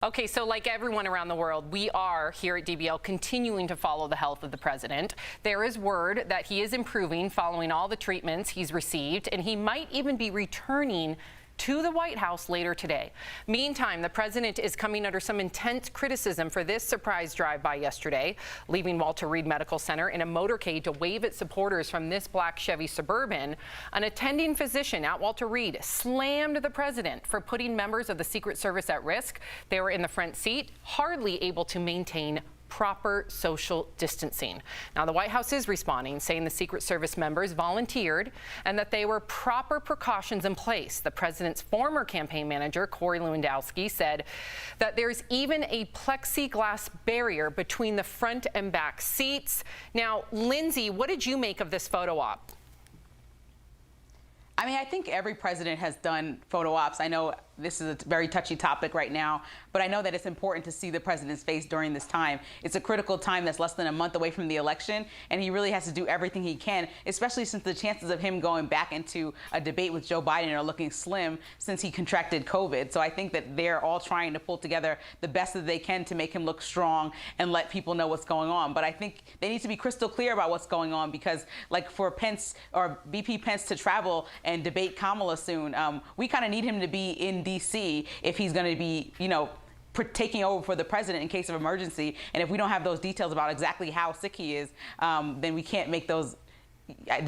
Okay, so like everyone around the world, we are here at DBL continuing to follow the health of the president. There is word that he is improving following all the treatments he's received, and he might even be returning to the White House later today. Meantime, the president is coming under some intense criticism for this surprise drive-by yesterday, leaving Walter Reed Medical Center in a motorcade to wave at supporters from this black Chevy Suburban. An attending physician at Walter Reed slammed the president for putting members of the Secret Service at risk. They were in the front seat, hardly able to maintain proper social distancing. Now, the White House is responding, saying the Secret Service members volunteered and that they were proper precautions in place. The president's former campaign manager, Corey Lewandowski, said that there's even a plexiglass barrier between the front and back seats. Now, Lindsay, what did you make of this photo op? I mean, I think every president has done photo ops. I know this is a very touchy topic right now, but I know that it's important to see the president's face during this time. It's a critical time that's less than a month away from the election, and he really has to do everything he can, especially since the chances of him going back into a debate with Joe Biden are looking slim since he contracted COVID. So I think that they're all trying to pull together the best that they can to make him look strong and let people know what's going on. But I think they need to be crystal clear about what's going on, because like for Pence or VP Pence to travel and debate Kamala soon, we kind of need him to be in D.C. if he's going to be, taking over for the president in case of emergency. And if we don't have those details about exactly how sick he is, then we can't make those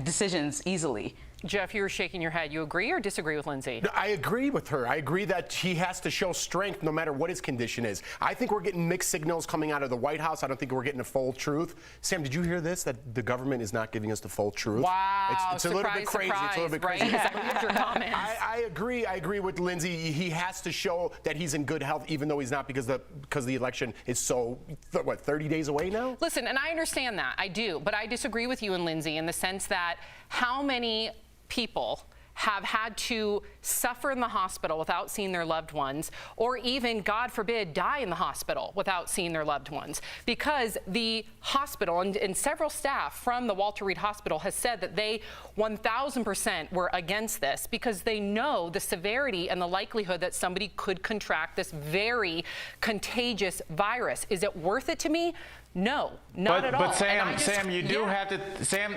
decisions easily. Jeff, you were shaking your head. You agree or disagree with Lindsay? No, I agree with her. I agree that he has to show strength no matter what his condition is. I think we're getting mixed signals coming out of the White House. I don't think we're getting the full truth. Sam, did you hear this? That the government is not giving us the full truth? Wow. It's a little bit crazy. Surprise, it's a little bit crazy. right? Exactly. Your comments. I agree. I agree with Lindsay. He has to show that he's in good health, even though he's not, because the election is so, 30 days away now? Listen, and I understand that. I do. But I disagree with you and Lindsay in the sense that how many people have had to suffer in the hospital without seeing their loved ones, or even, God forbid, die in the hospital without seeing their loved ones, because the hospital and several staff from the Walter Reed Hospital has said that they 1,000% were against this because they know the severity and the likelihood that somebody could contract this very contagious virus. Is it worth it to me? No, not at all. But Sam, you do have to, Sam,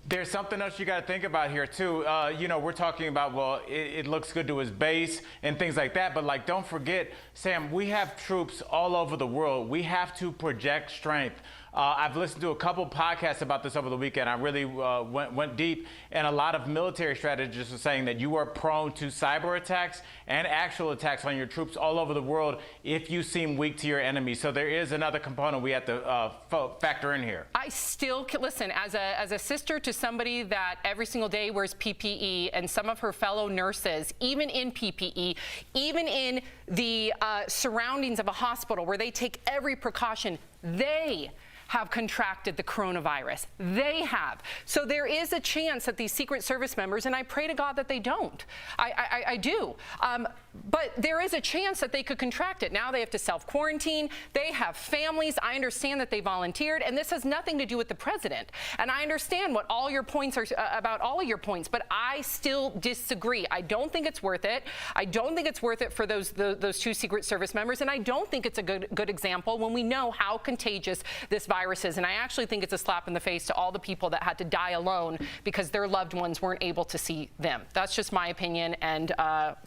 there's something else you got to think about here, too. We're talking about, well, it looks good to his base and things like that. But, don't forget, Sam, we have troops all over the world. We have to project strength. I've listened to a couple podcasts about this over the weekend. I really went deep, and a lot of military strategists are saying that you are prone to cyber attacks and actual attacks on your troops all over the world if you seem weak to your enemy. So there is another component we have to factor in here. I still listen, as a sister to somebody that every single day wears PPE, and some of her fellow nurses, even in PPE, even in the surroundings of a hospital where they take every precaution, they have contracted the coronavirus. They have. So there is a chance that these Secret Service members, and I pray to God that they don't. I do. But there is a chance that they could contract it. Now they have to self-quarantine. They have families. I understand that they volunteered, and this has nothing to do with the president. And I understand what all your points are about, all of your points, but I still disagree. I don't think it's worth it. I don't think it's worth it for those two Secret Service members, and I don't think it's a good example when we know how contagious this virus is. And I actually think it's a slap in the face to all the people that had to die alone because their loved ones weren't able to see them. That's just my opinion, and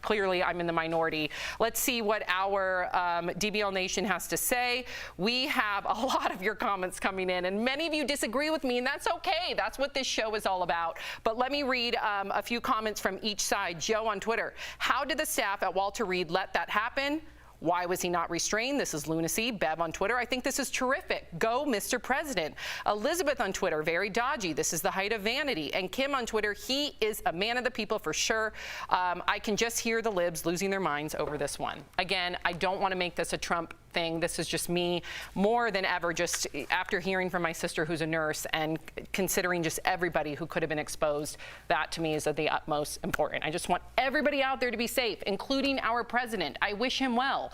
clearly I'm in the minority. Let's see what our DBL Nation has to say. We have a lot of your comments coming in, and many of you disagree with me, and that's okay. That's what this show is all about. But let me read a few comments from each side. Joe on Twitter: how did the staff at Walter Reed let that happen? Why was he not restrained? This is lunacy. Bev on Twitter: I think this is terrific. Go, Mr. President. Elizabeth on Twitter: very dodgy. This is the height of vanity. And Kim on Twitter: he is a man of the people for sure. I can just hear the libs losing their minds over this one. Again, I don't want to make this a Trump thing. This is just me more than ever, just after hearing from my sister who's a nurse and considering just everybody who could have been exposed. That to me is of the utmost important. I just want everybody out there to be safe, including our president. I wish him well.